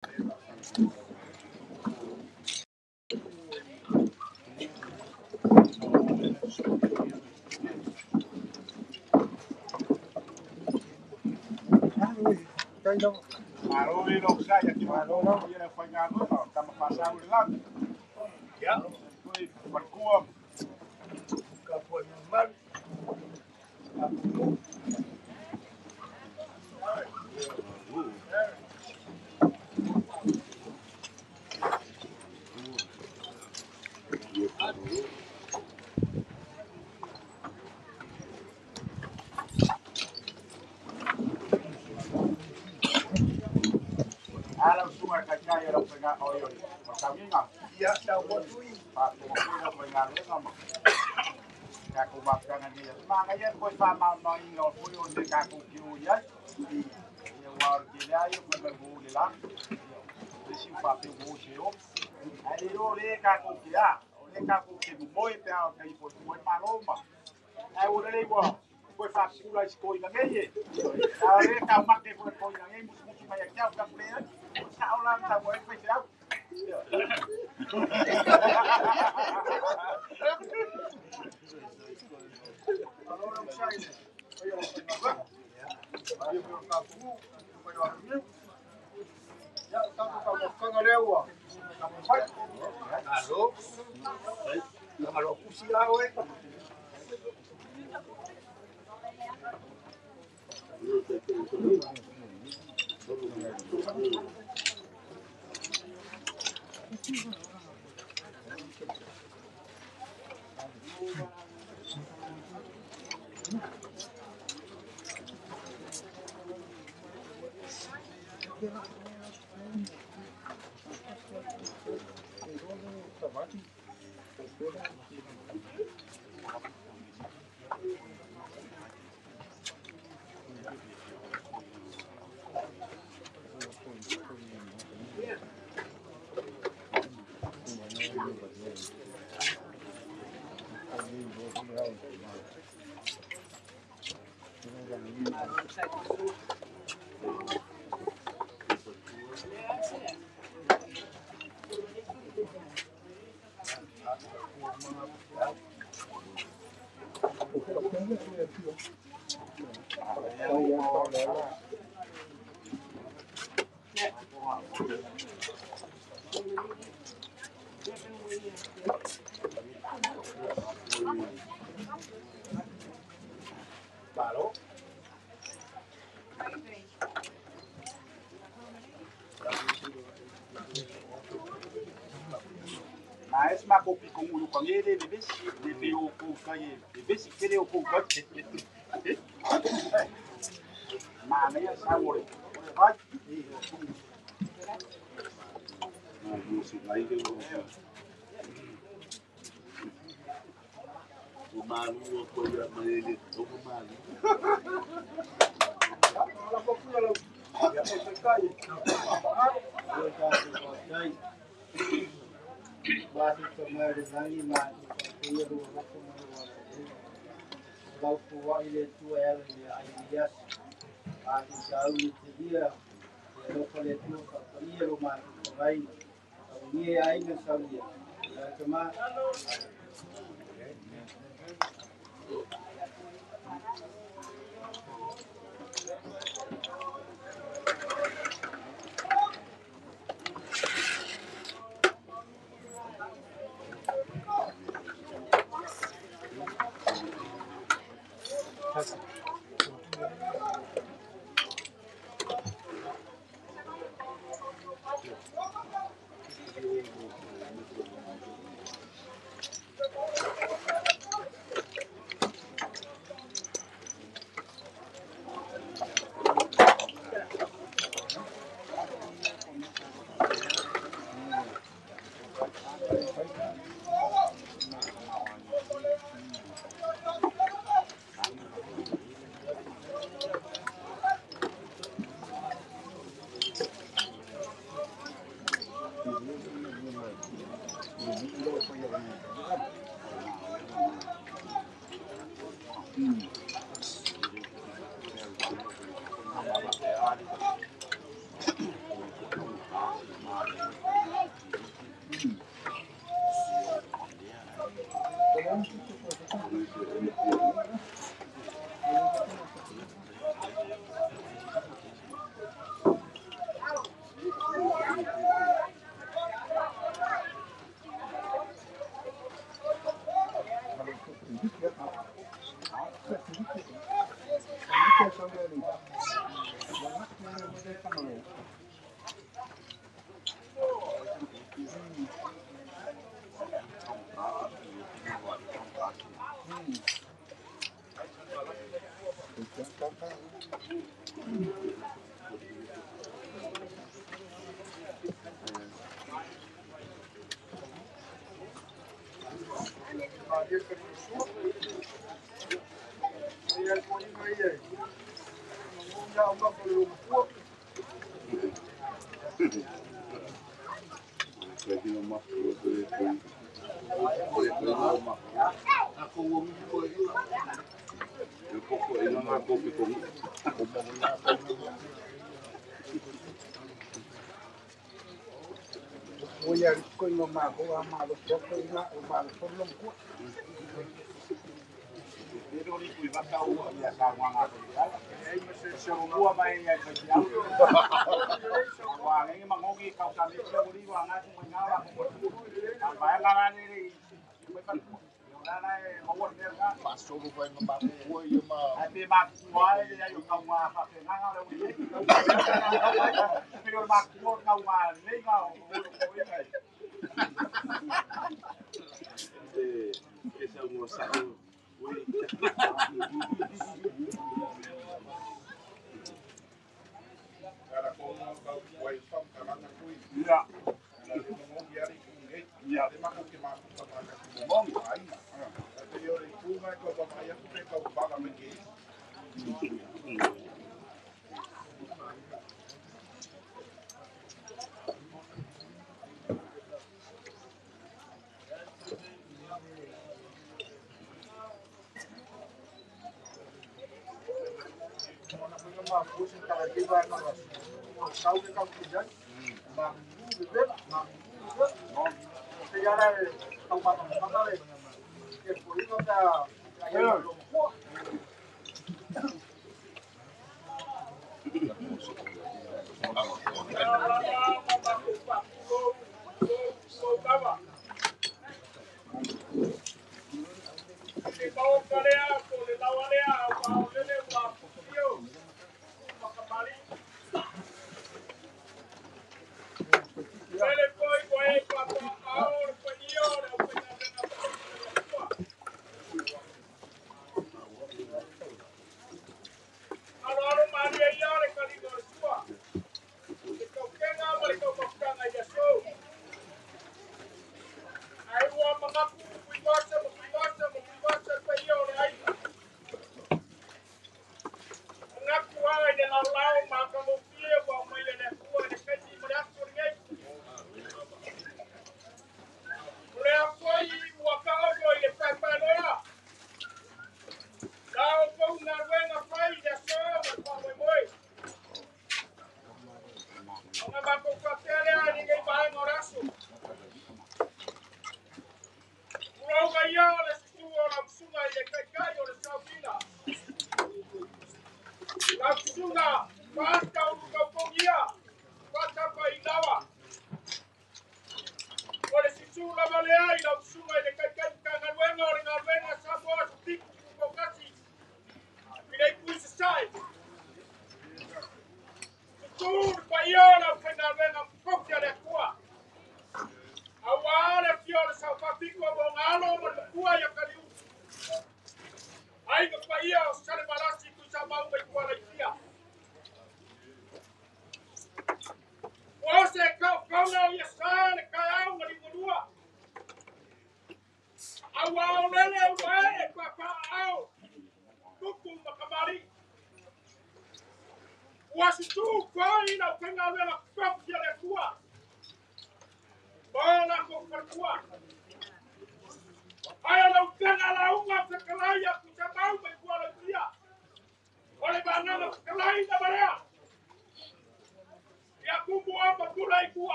Laulii nog zei dat je maar hier van jaar nog kan maar passar o lang. Ja, foi parkour. Kapoi normal. Alam semua kacau yang pegang oil. Macam ni kan? Ya, tahu betul. Pakai oil pegang ni kan? Kaku makan dia. Makanya kau sama main oil pun dia kaku kiu ya. Yang war dia yang berbulu lah. Dia pakai bulu. Aí olhe kaku kia. Olhe kaku kiu boy pau kai pun boy paloma. Aí olhe igual. Kau faz pula escolha ninguém. Olhe kau makan pun kau ninguém. Musim banyak jauh kan boleh. Sao lang sa buhay pa siya? Mas ma kopi kung ulo kang ele, bebes, bebe o kung kaye, bebes, kele o kung kaye. Mana ya sabor. Vai. Mas musik lain dia. O malu ko ya malili, o malu. Ala kopi ala. Ya ko kaye. Basi kemarin lagi mati, dia dulu kalau tua ile tua ela dia basi jauh itu dia kalau kalian tua kalau rumah lain ini aing salia cuma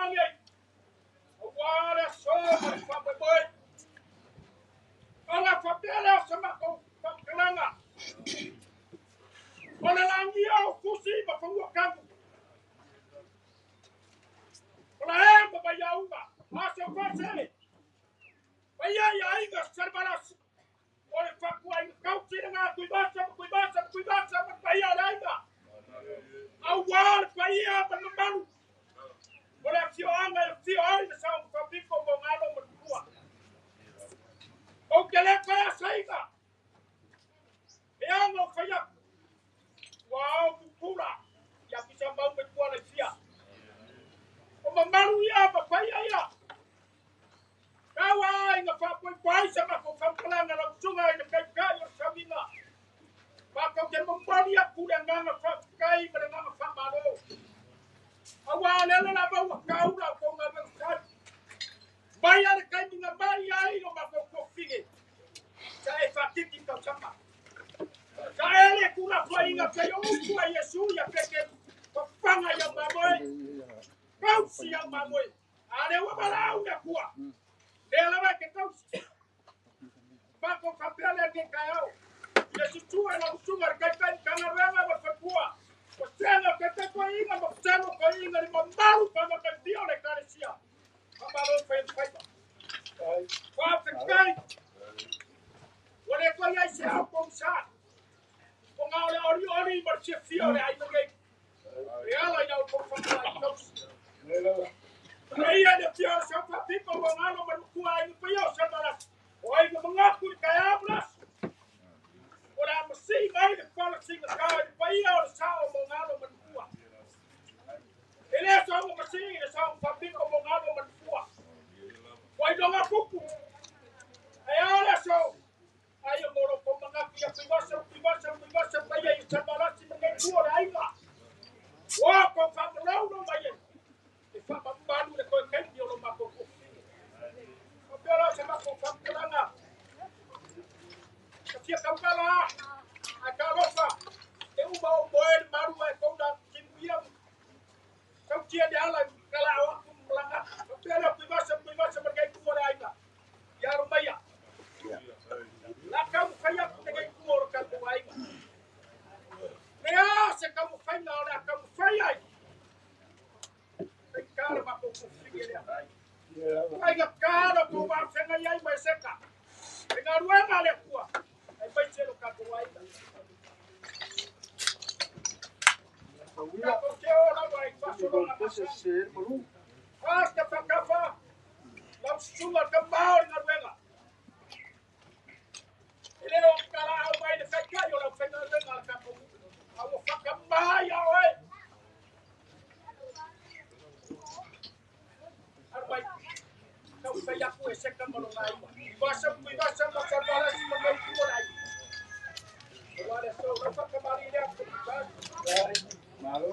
mangi. Wala so fa boy. Ona fa pela sama ko pangkalanga. Ona langi au kusi ba fa kamu. Ona ba ya uba. Asa fase. Ba ya inga serbalas. Ona fa kuai kau tinga kuibasa ba ya lainga. Awal ba ya ba malu. Ona fio ai sa fa biko mo ngalo mo tua. O kele pa sainga. Yang kaya. Wow, kukula. Ya bisa mau berkuala sia. O mamaru ya papaya ya. Kawa inga fa pai sama ko kampala na sunga ina kai kai samina. Ba ko ke mambali ya kuda nganga fa kai ba nganga fa malo. Awa lele na ba wa kaula ko nganga sa. Baya kai minga baya ino ba ko fige. Sa e fa tiki ka sama. Kaele kura kwa inga kayo kwa Yesu ya peke panga ya mamoy kausi ya mamoy ale wabala uya kwa dela ba ke kausi ba ko kapela ke kayo Yesu tuwa na usungar kai kana rema ba kwa kwa tena ke kwa inga ba tena kwa inga ni mamaru kama kandio le karesia mamaru fa kwa kai wale kwa Yesu hapo msa Pengawal ori bersih oleh air mengalir. Ialah yang berfungsi terus. Ia ada tiada siapa tipe pengalu berkuah ini payah saudara. Orang mengaku kaya belas. Orang mesti main kepala singa kaya payah sah mengalu berkuah. Ini sama mesti ini sama tipe mengalu berkuah. Orang dong aku. Ialah so. Ayo moro mengaku yang pribasa payah yang saudara si mengaku orang ini. Wah, kau faham no bayar. Ifah baru le kau kan dia lo makok. Kau bela sama kau faham kelana. Ketika kau kalah, agak lupa. Kau mau boy baru kau dah kimia. Kau cia dia lah kalah waktu melanggar. Kau bela pribasa bergai tu orang ini. Ya rumaya. Lah kamu kayak dengan kumur kan tu ini. Ya, sekamu fanya oleh kamu fanya. Cara mako kufikiria. Kaya cara ko ba fenga yai mai seka. Dengan ruanga le kwa. Ai bai chelo ka ko ai. Ya ko ke ora vai paso na pese mulu. Hasta pa kafa. La suma ka ba na ruanga. Ile o kala au mai de feka yo la fenga ruanga ka ko. Au fa ka ba ya oi. Kau saya aku esek kan malu ngai. Bahasa masa balas sebagai kurai. Ada so apa kembali dia malu.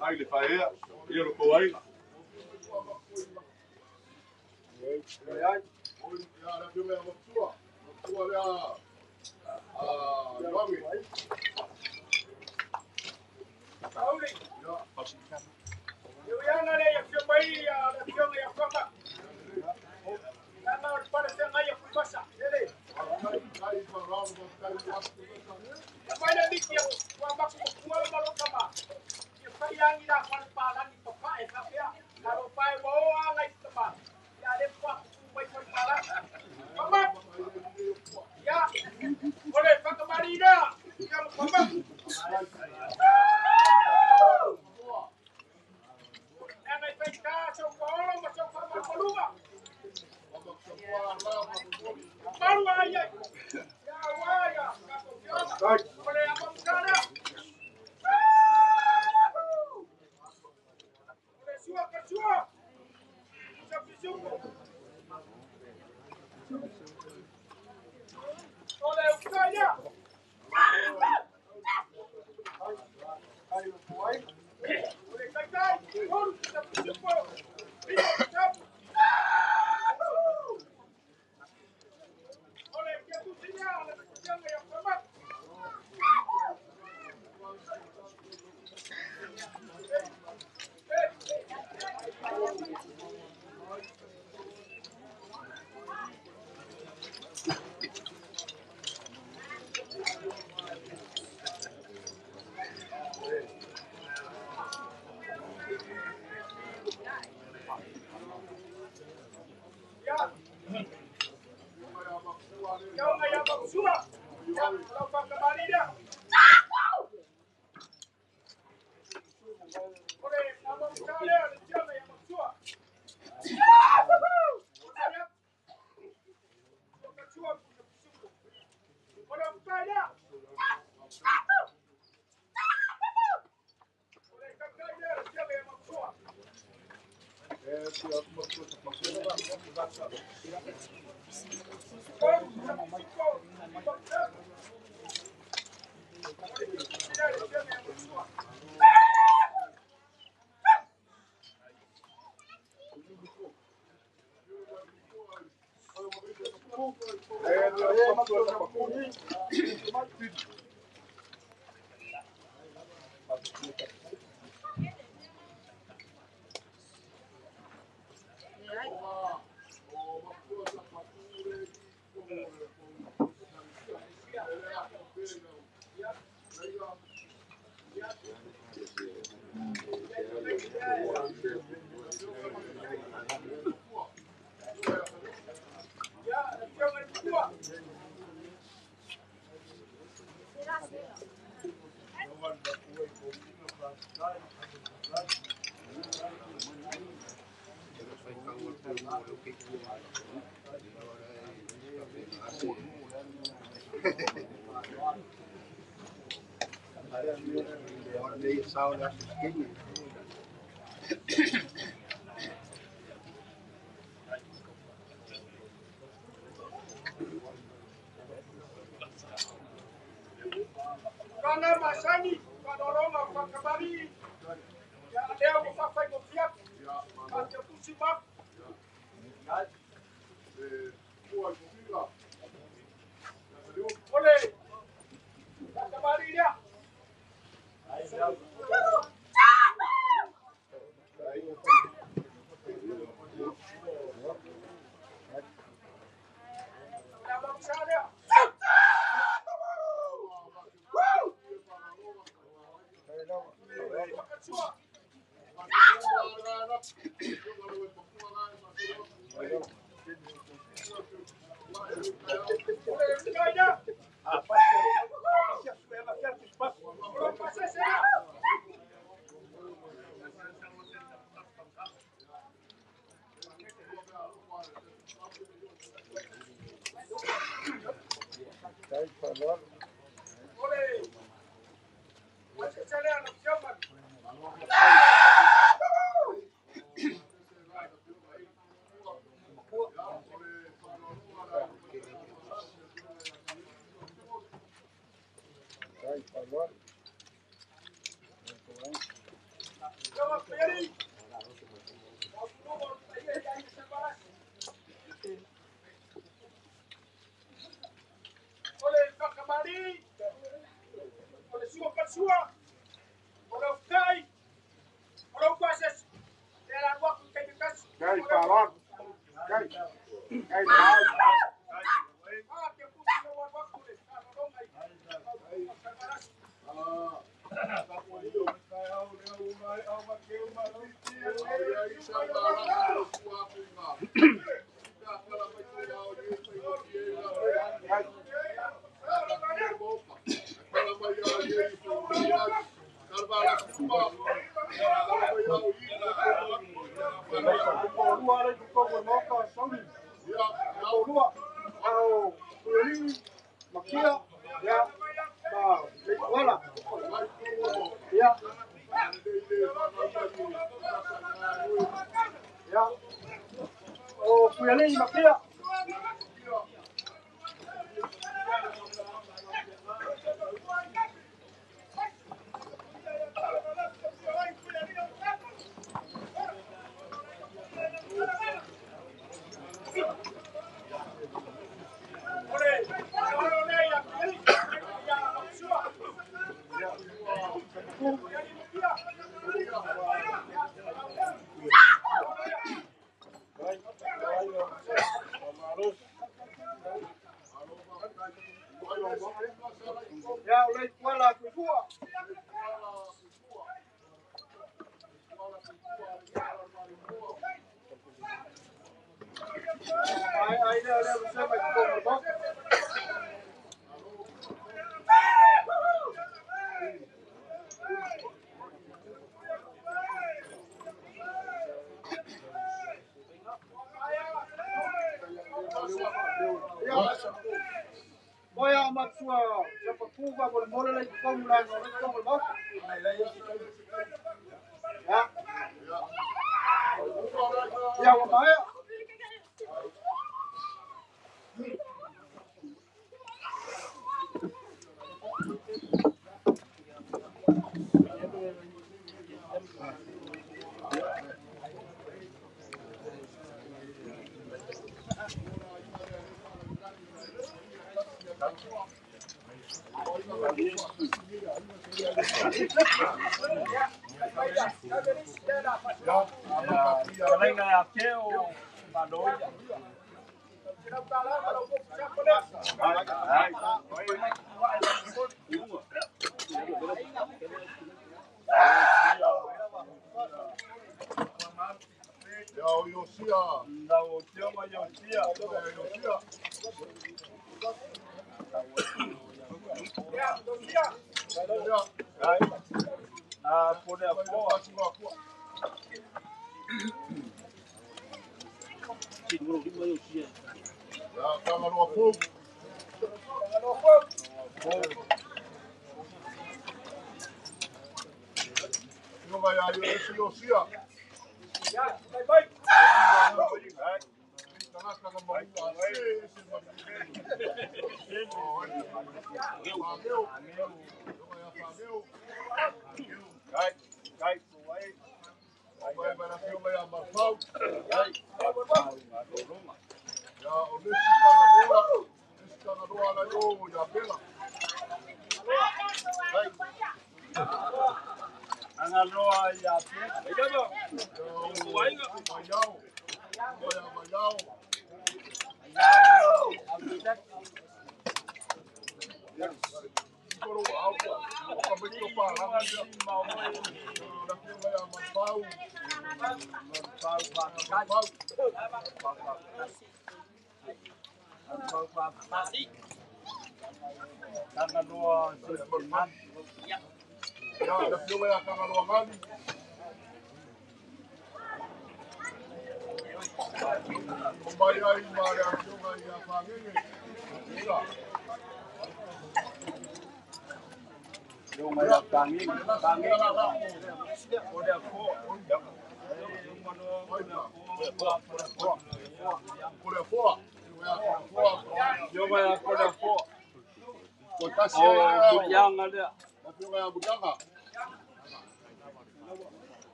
Ai le faia, io lo coai. Karena masani panorama pakabari ya leo mafai mofiat ate pusimak ole pakabari ya Oi, a matua, já para Cuba, por mola lá de como lá, não é como lá. Já o Maia.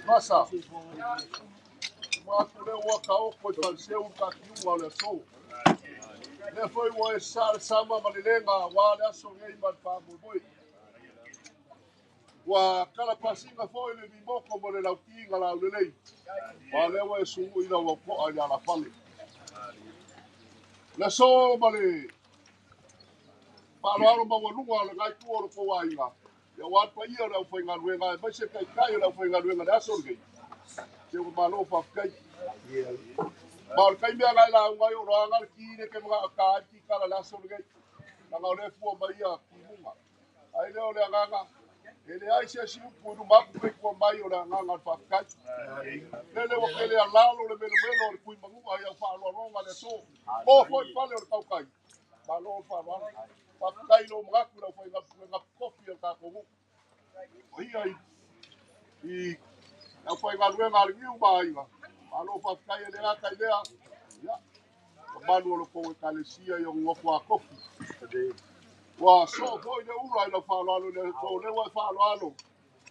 Nossa, uma waka o foi fazer um caquinho olha só. Ne foi o sal sama malilenga wala songei man pa boi. Wa kala pasinga foi le bimoko mo le lautinga la lelei. Wa le wa su ina wa ko ala la fale. La so male. Pa lo alo ma lunga le ngai tu o ko wa ina. Ya wa pa ia la foi ngaluenga, ba se kai kai la foi ngaluenga da sorgei. Se o malo fa kai. Mal kai mea ngai la ngai o ranga ki ne ke mga ka ki kala la sorgei. Na ngau fu ba ia ki munga. Ai le o le nganga. Ele ai se si pu du mapu pe ko mai o la nganga fa kai. Lele o kele ala lo le melo le kui mangu ai au fa lo ronga le so. O foi pale o tau kai. Ba lo fa lo. Fa kai lo mga ku la foi nga kofi o ka ko. Ia I na foi nga luenga le ngiu ba ia. Alo fa kai le nga kai lea. Ya. Manu lo ko kalesia yo ngofo a kofi. Wa so foi de ura ina fa lo le so le wa fa lo.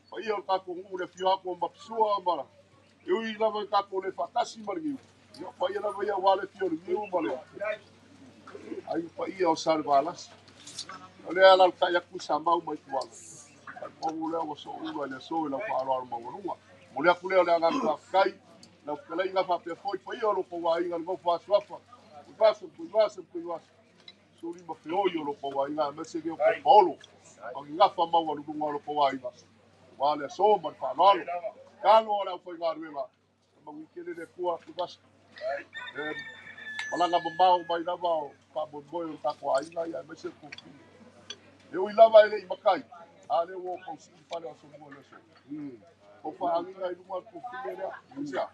Pa ia ka ko ngu le fio ko mapsua mara. Eu i lava ka ko le fatasi margiu. Yo pa ia lava ia wale fio le ngiu male. Ai pa ia o salvalas. Ole ala ka ya ku samba mai tuala. O le o so ura le so la fa lo ma runga. Mulea kule ole anga ka kai. Na kala inga fa pe foi pa ia lo ko wa inga go fa swafa. Kuiwasa. Suri ma peoio lo ko wa inga me se ke ko polo. O inga fa ma wa lunga lo ko wa inga. Wa le so ma fa lo. Kalo ora foi ga ruela. Ma wikele le kua kuiwasa. Malanga mbao mai na ba pa boy ta ko inga ya me se ko. Eu lava ele makai. Ale wo ko si pale o so mo le so. Ko fa angi ngai lu ko fumere. Sia.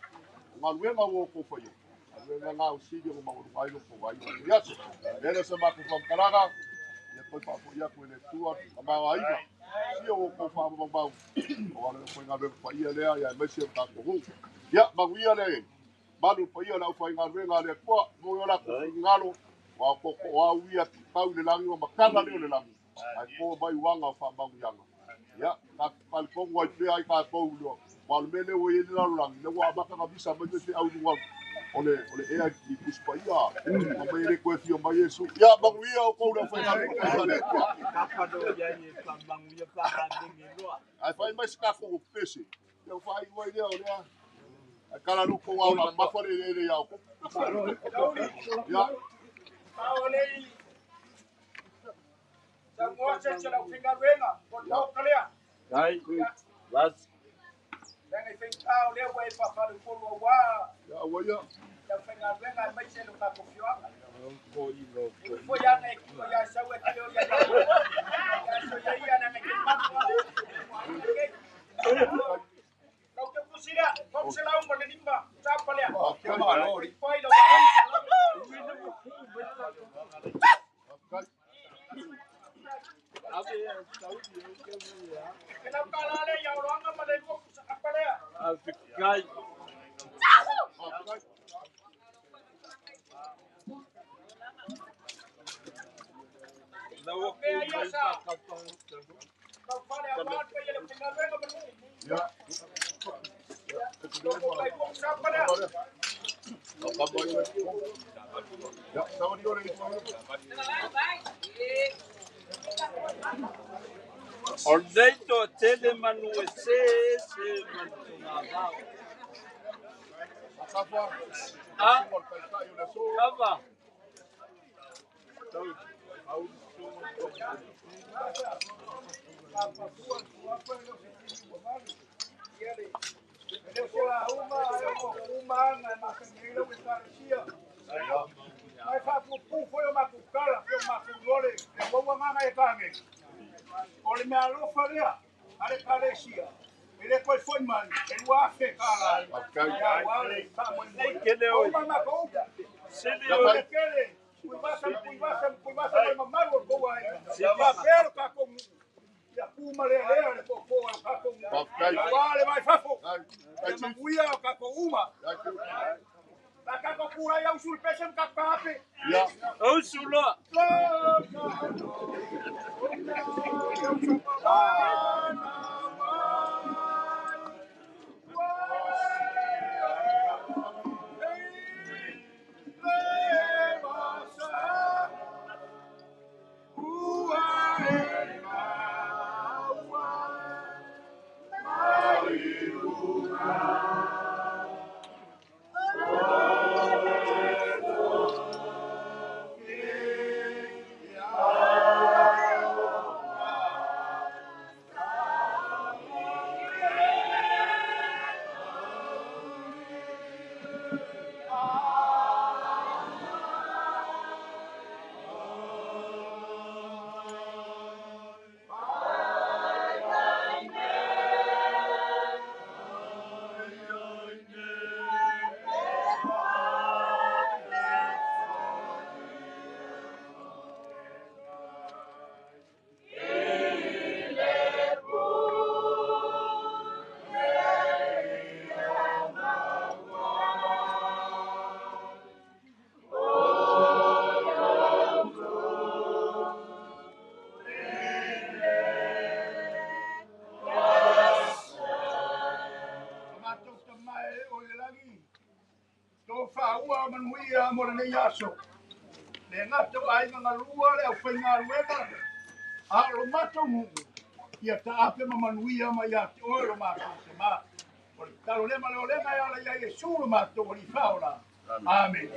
Ngaluenga wo ko fa yo. Ngaluenga nga o si ko ma ko vai lo ko vai. Yes. Ele se ma ko fa karaga. Ya ko fa ko ya ko le tua ma ai. Si o ko fa ma ba. O ale ko ngabe fa ia le ya me se ta ko. Ya ma wi ale. Malu pa ia na fa ngaluenga le ko mo yo la ko ngalo. Wa ko wa wi a pau le langi ma kala le langi. Ai ko mai wanga fa ba yanga ya ka pal ko ngoi pe ai ka ko lo wal mele wo ye la lang le wa ba ka bisa ba te au du ole e ai ki kus pa ia ma mai le ko fi ma yesu ya ba wi o ko lo fa na ka pa do ya ni pa bang ya pa ding lo ai fa mai ska ko pese eu fa i wo ile ole a kala lu ko wa ma fa le ya ko ya Laulii. Semua cecil finger wenga, potong kalian. ai vas Jangan finger dia boleh pasal puluh wah. ya wo ya Yang finger wenga macam lu tak kufiang. ko i lo Info yang naik, info yang sawit dia yang yang so yang naik kemat. Kau tu kusira, kau selalu menimba. Siapa dia? Info itu. Kenapa lale yang orang apa dia apa dia? afikai lawo ko ba ka pa Kau pada apa dia yang finger wenga betul. ya Siapa dia? ya sama dia orang itu ordeito tele manu se manu na Sapa, ah por pensar yo le so, kava Olha minha lufa ali, olha carecia. Ele depois foi mano, ele o afecala. que deu se deu Aquele, cuivaça mamãe boa aí. Se papel cá com ya puma lele ko cá com. Vale vai fafo. Ya muia cá com uma. Cá com pura ya usul pesen cá pape. ya, o sulo Faaua manuia mo le yaso. Le ngata ai nga lua le au nga luega. A lo mato mu. Ia ta ape manuia ma ia te o lo mato se ma. O le talo le ma le ole ma ia ia Yesu lo mato o li faola. Amen.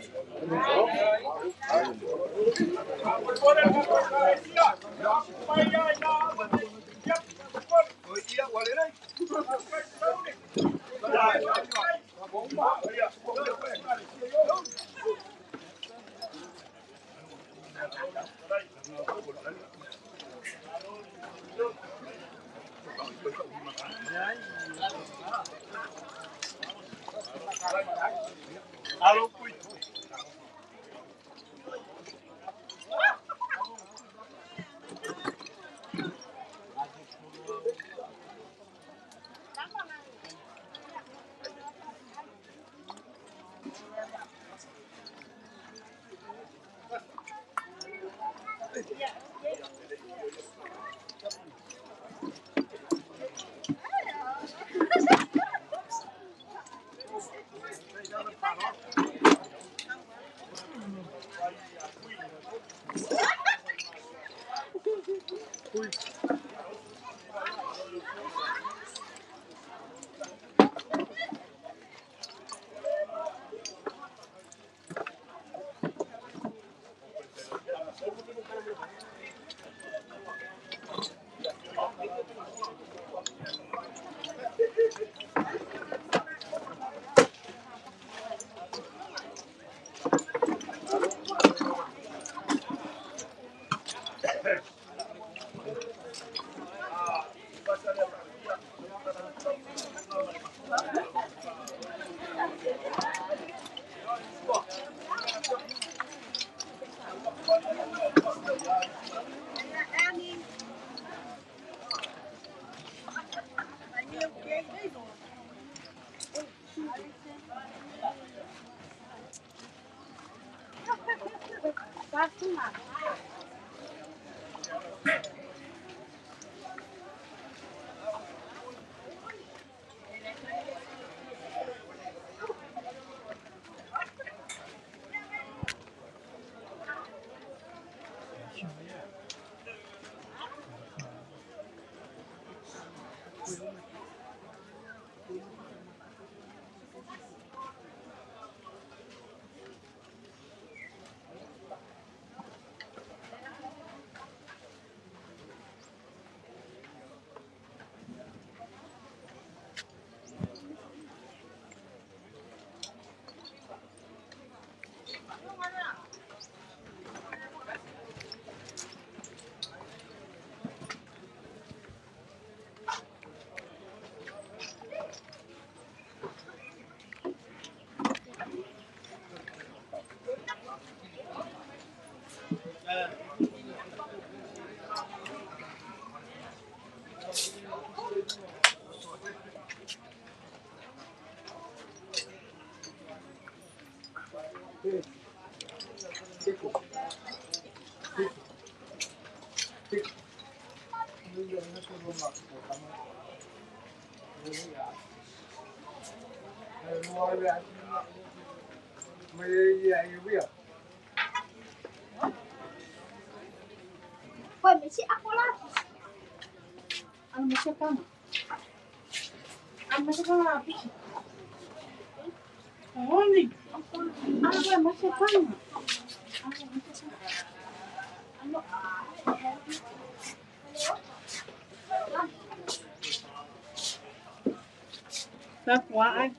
Poi mesi ako lang. Ang masya ka na. Ang masya ka na. Holy. Ang masya ka na. Ano? Takwaan.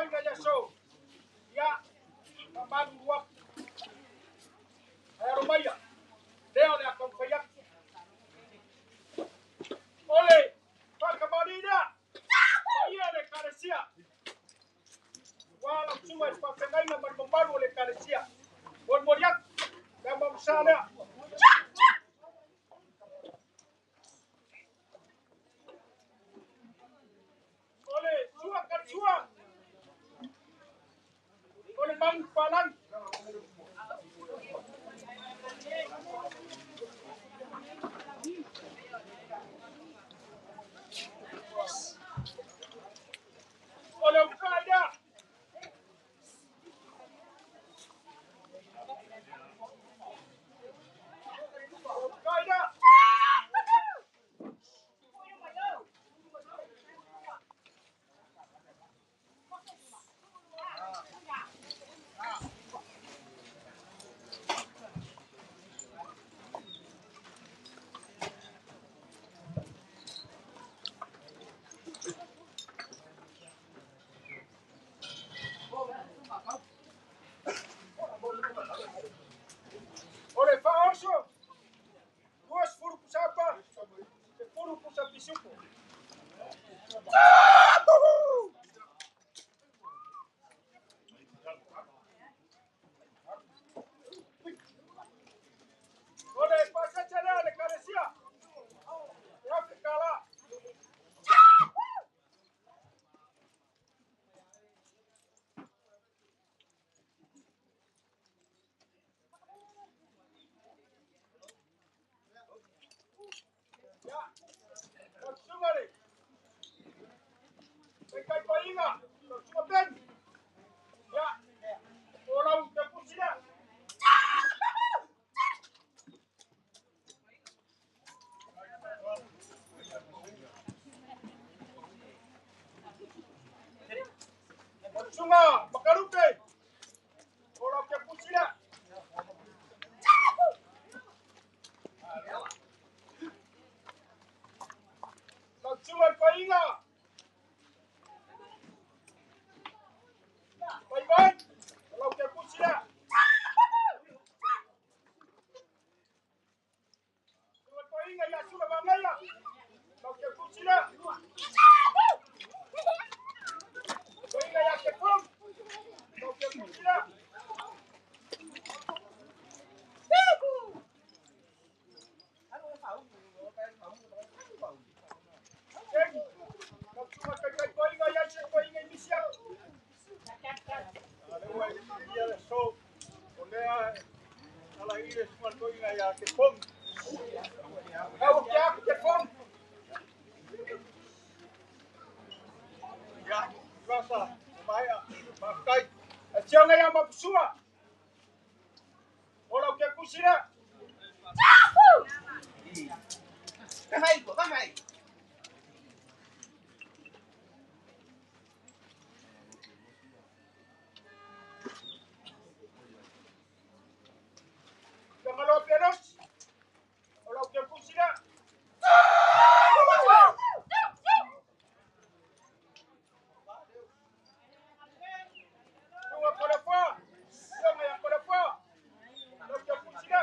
koi nga so. Ya. Maman wak. Ay rumaya. Leo le akong kayak. Ole. Pagkamalina. Iya le karesia. Wala cuma pakai na magmamalo le karesia. Bon moriak. Gamam sana. Ole, suang kan suang. Ole bang palan. Ole kaya. Kaya. Ole Faaaloaloga. Duas furu kusapa. Furu kusapisuko. Ole pasa chala le karesia. Ya kala. Ya. Sungare. Kai painga. Cuma ben. Ya. Orang udah kusida. Sunga, makarupe. Orang udah kusida. Cuma painga. Bye-bye. Orang udah kusida. Cuma painga ya sudah bangaya. Orang udah kusida. Painga ya kepung. Orang udah kusida. Cuma kai painga ya sih painga misia. So, oleh ala ile semua painga ya kepung. Kau kya kepung? Ya, rasa bahaya. Pakai siapa yang mabsua? Orang ke kusira. Kahai. Kalau penos, orang ke kusira. Tunggu kolepa. Siapa yang kolepa? Orang ke kusira.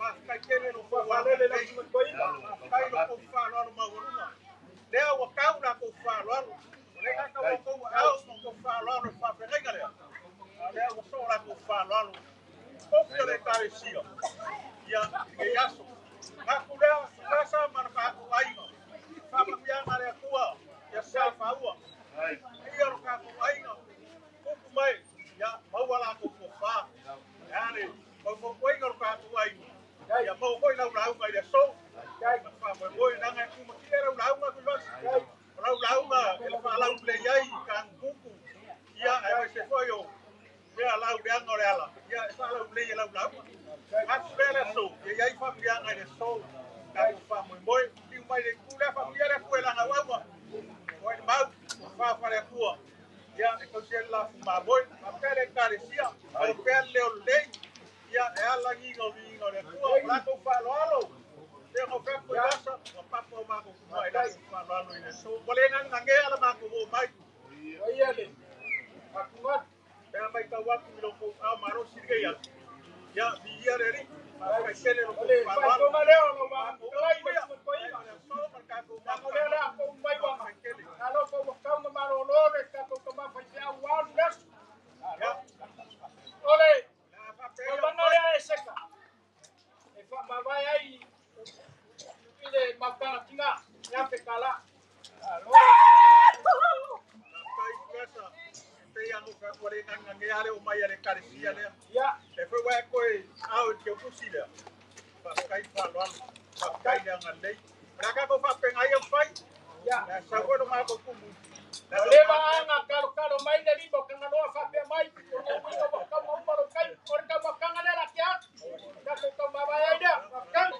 Kai kene no wale le mo koi kai no ko fa lo ma wona le wa ka una ko fa lo le ka ka ko au ko fa lo fa pe le le wa so la ko fa lo ko ke le ka sia ya ke yaso ka ku le ka sa mar ka ku ai no fa ma ya ma le ku ya sa fa u ai ia ka ku ai no ku mai ya ma wala ko fa ya le ko koi ka ku ai ya mau koi lau mai ya so kai fa mo moi na ngai ku ma kira lau ma ku lau ma el fa lau le yai kan kuku ya ai se foi yo ya lau de ngore ala ya fa lau le lau a spera so ya yai fa ya ngai de so kai fa mo moi ti mai de ku la fa ya ku la nga wa moi mau fa le ku ya ko se la ma moi ma pele carecia o pele le ya ela ngingo le ku la ko fa lo tengo fe ko yasa o papo ma ko mai la fa lo ni so bole nang nge ala ma ko mai oye le akungat pe mai ka wa ki lo ko a maro sirge ya bi ya re ma ka sele lo ko fa lo ma le no ma ko ai ko ya so mar ka ko ma le la ko mai wa ka kele alo ko ka ma maro lo re ka ko ma fa ya wa les ya ole la fa pe ya Eseta e fa ma vai ai ile makana tinga ya pekala kai kesa te ya no ka kore nanga nge ale o mai ale karisia le ya e foi wa ko au ke kusile pa kai fa lo pa kai ya ngale raka ko fa penga ya fai ya sa ko no ma ko kumu le ba anga kalo mai de libo kana lo fa pe mai ko no ko ka mo paro kai ko ka makanga le la kia ka ko ma ba ya ida kan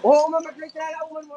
Oh, mama play la uman mo.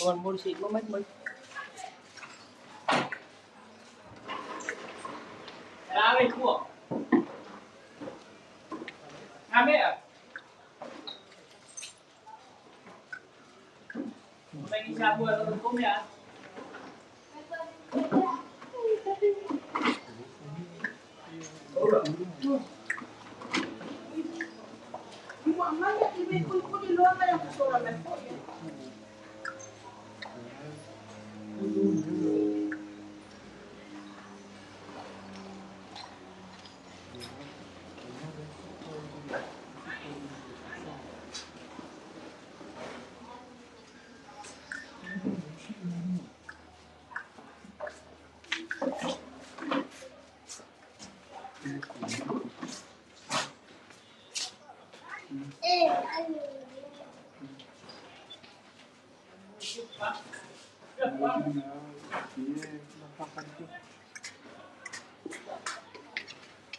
Còn muốn xịt có mấy mấy. Ra đây của. À mẹ à? Đây đi xa mưa nó có mẹ.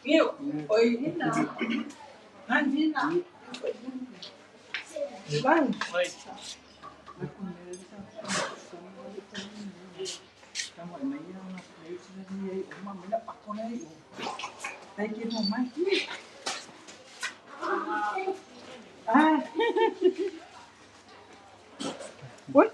Yêu, ôi thế nào? Anh thế nào? Vâng. Tay kia một máy. À. Ui.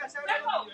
Marcelo.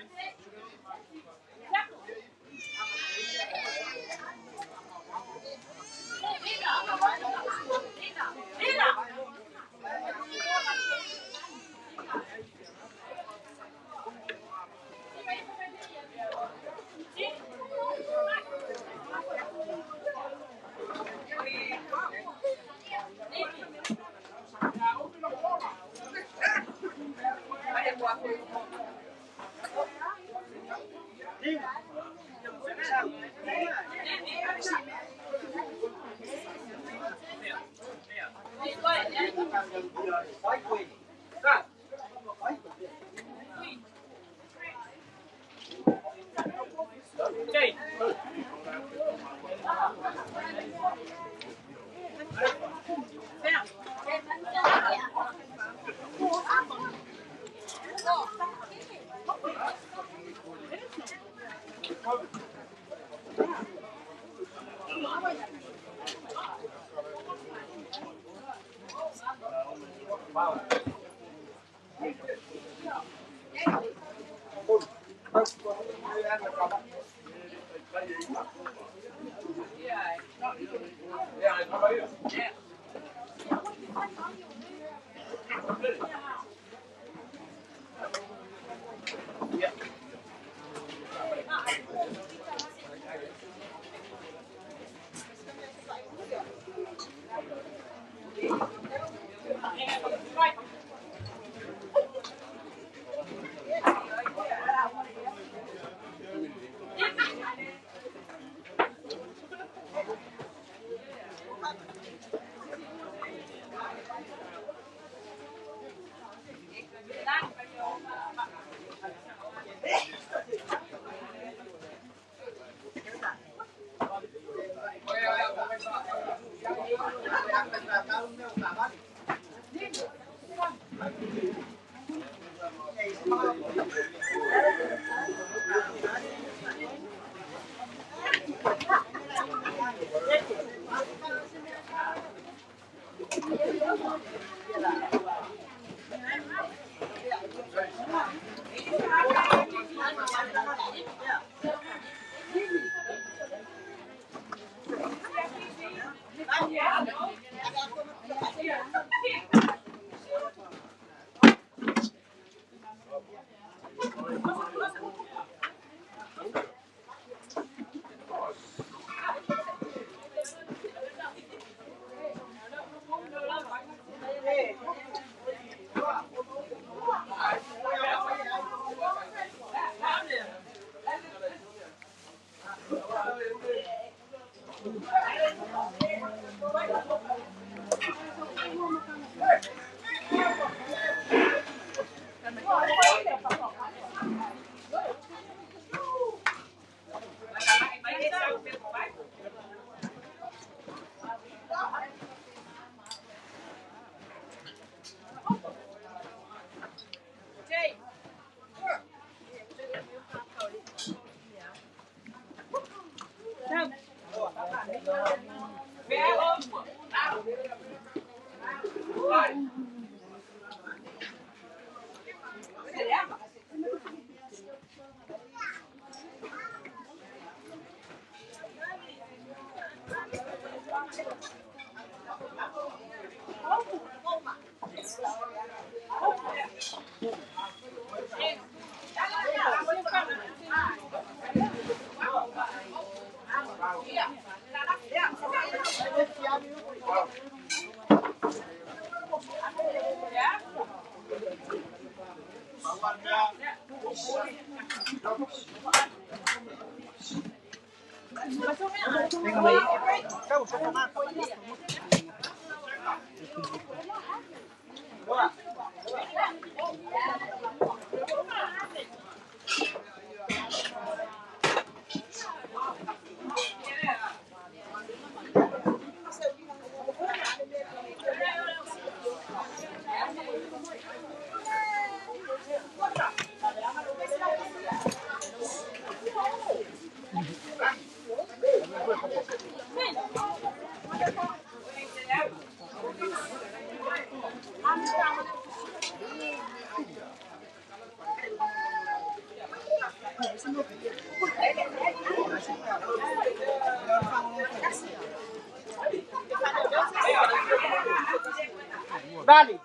Dali.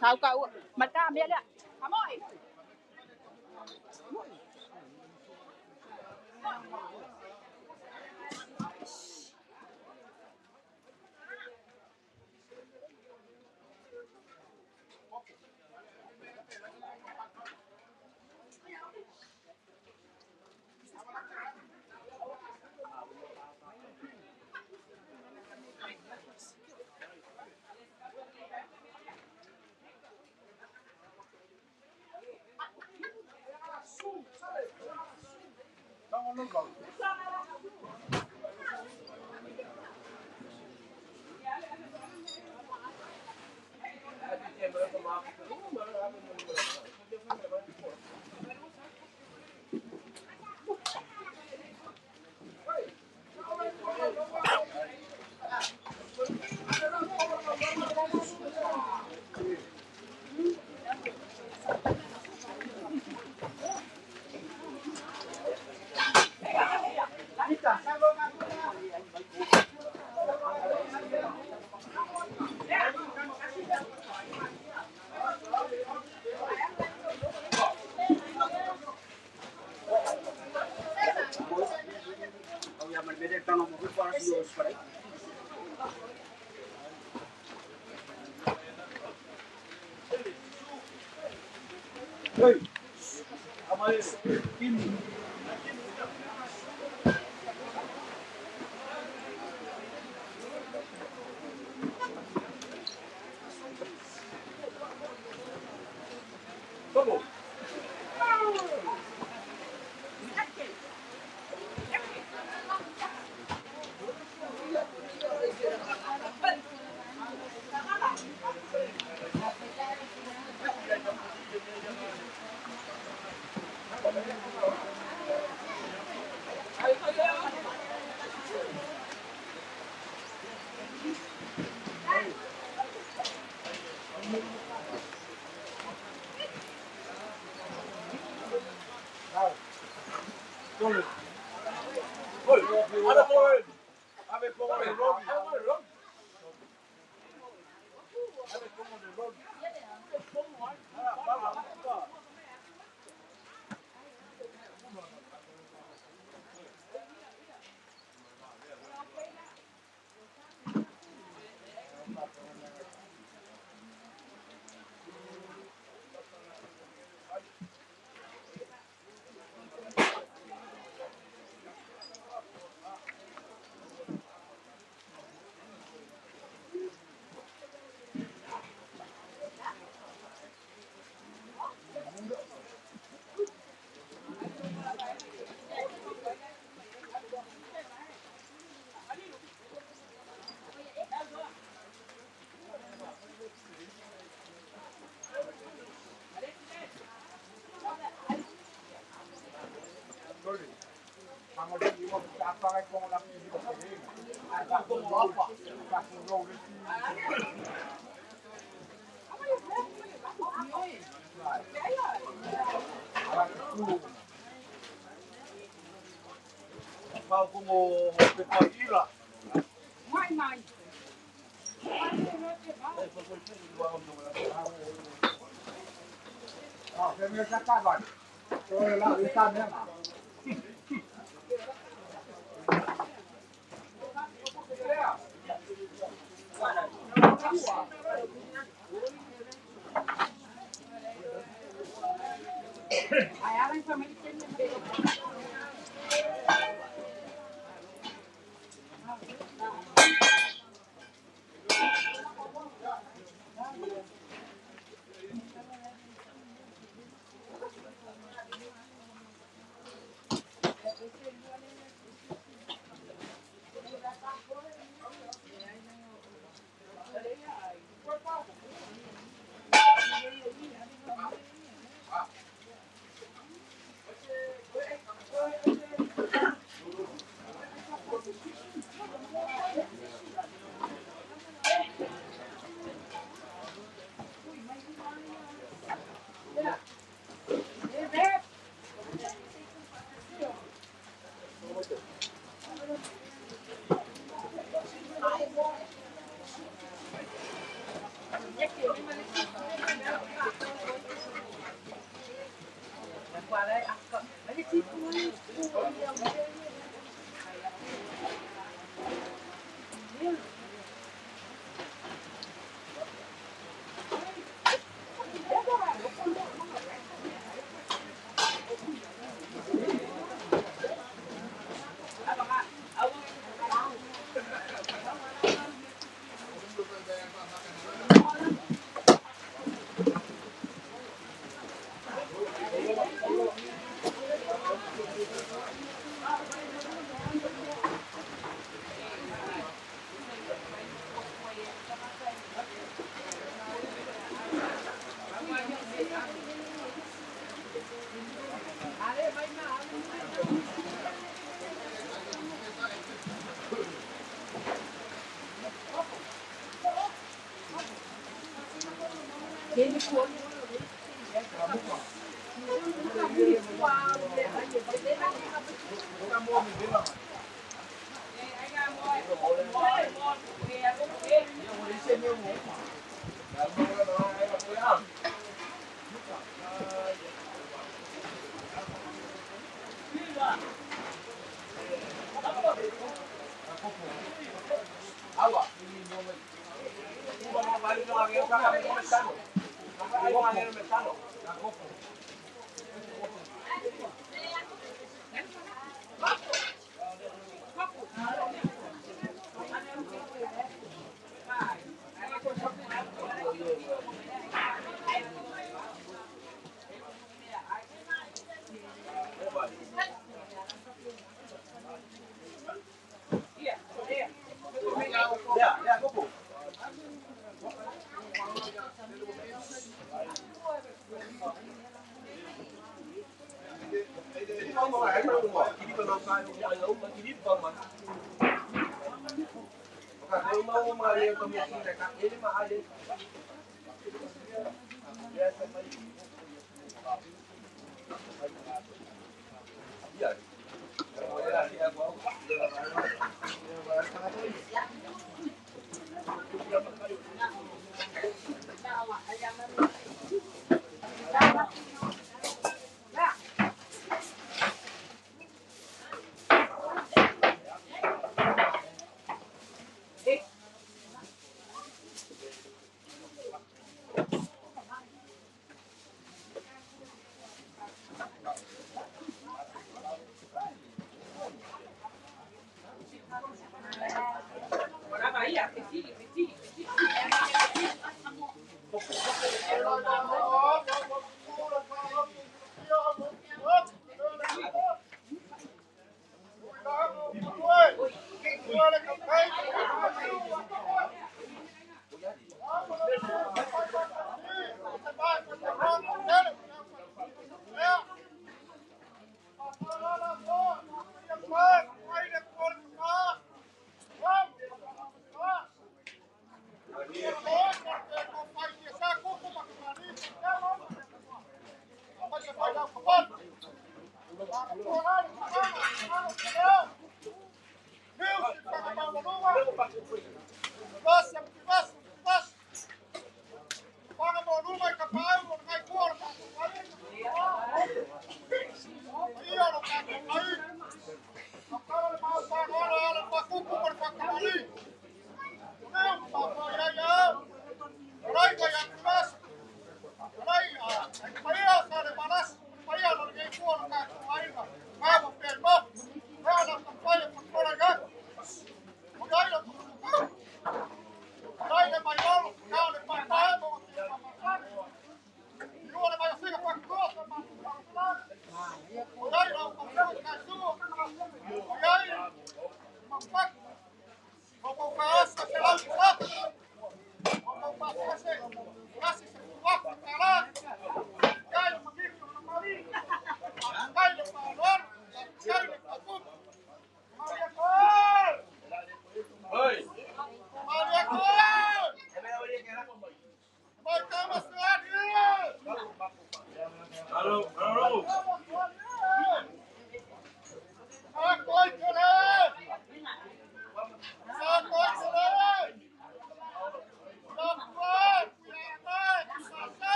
Sao cậu mặt cam biết ạ? Pau como pe paila. Mai mai. Ai ala family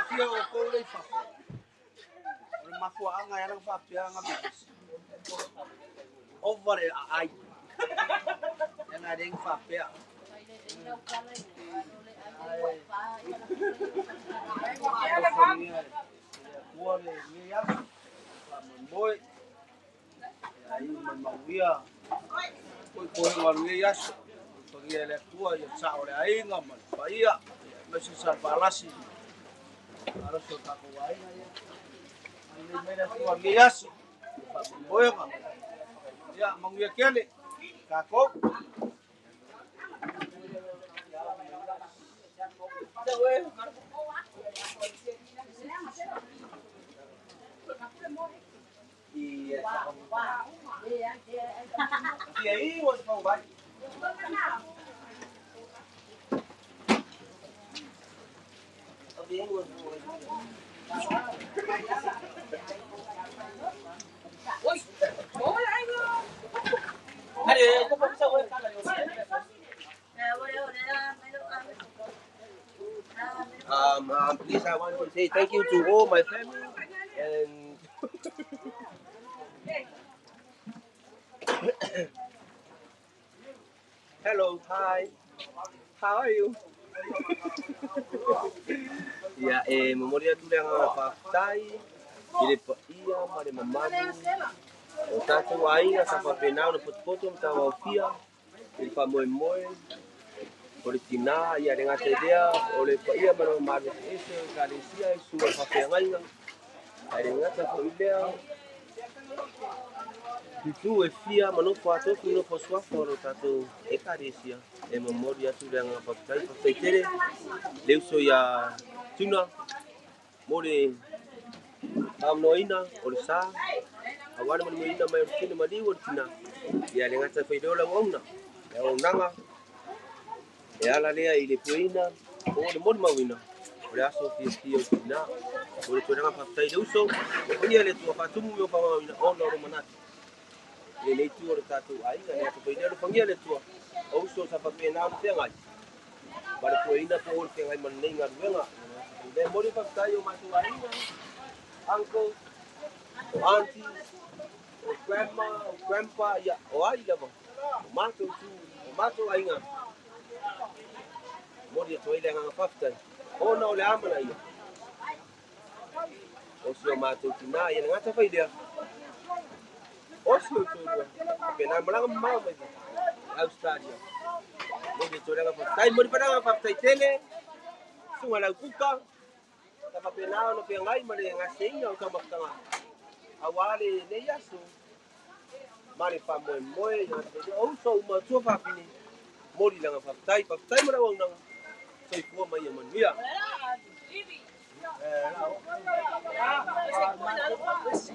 Fia o ko le fa. O mafua anga ya lang fa pia nga bis. Over ai. Yang ding fa pia. Kuole ni ya. Boy. Ai mamawia. Koi ngon ni ya. Pagi ele tua ya sao le ai ngaman. Paia. Masih salvalasi. Harus tak kuai ya. Ini mera tua ni ya. Boy ngam. Ya mangwia kele. Kako. E aí, onde vão vai? Please, I want to say thank you to all my family and hello, hi, how are you? Ya, memoria tu yang pakai, jadi ia pada mamamu. O tatu ainga sa papenau no foto mta wa ofia, il fa moe politina ia dengan idea oleh ia mano maru ese kalesia su papenga. Ai ngata ko idea. Itu efia mano foto tu no poswa foro tatu e kalesia e memoria tu yang pakai tere leuso ya tuna mole amnoina olsa awal menuina mai rutine mali urtina ya dengan sa faidola wona ya onanga ya la lea ile puina o de mod mawina o aso fiestio tina o to nga papai de uso o ia le tu patumu meu pa mawina ona ro manati le tu o tatu ai ga to faidelo pangia le tu o uso sa papai na te ngai para puina to o ke ngai maninga ruenga de mori papai o matu ai uncle auntie grandma, grandpa, ya, o ai lava. O mato ainga. Mori to ile nga fafta. O na ole amana ia. O si o mato tina ia nga ta faidea. O si o to. Pena mala mau mai. Australia. Mori to nga fafta. Mori para nga fafta tele. Sunga la kuka. Ta pena no pe ngai mari nga senga o ka mafta. Awale ne yaso. Mari pa moe o so uma tua papini mori langa papai mara wang nang sai tua mai manuia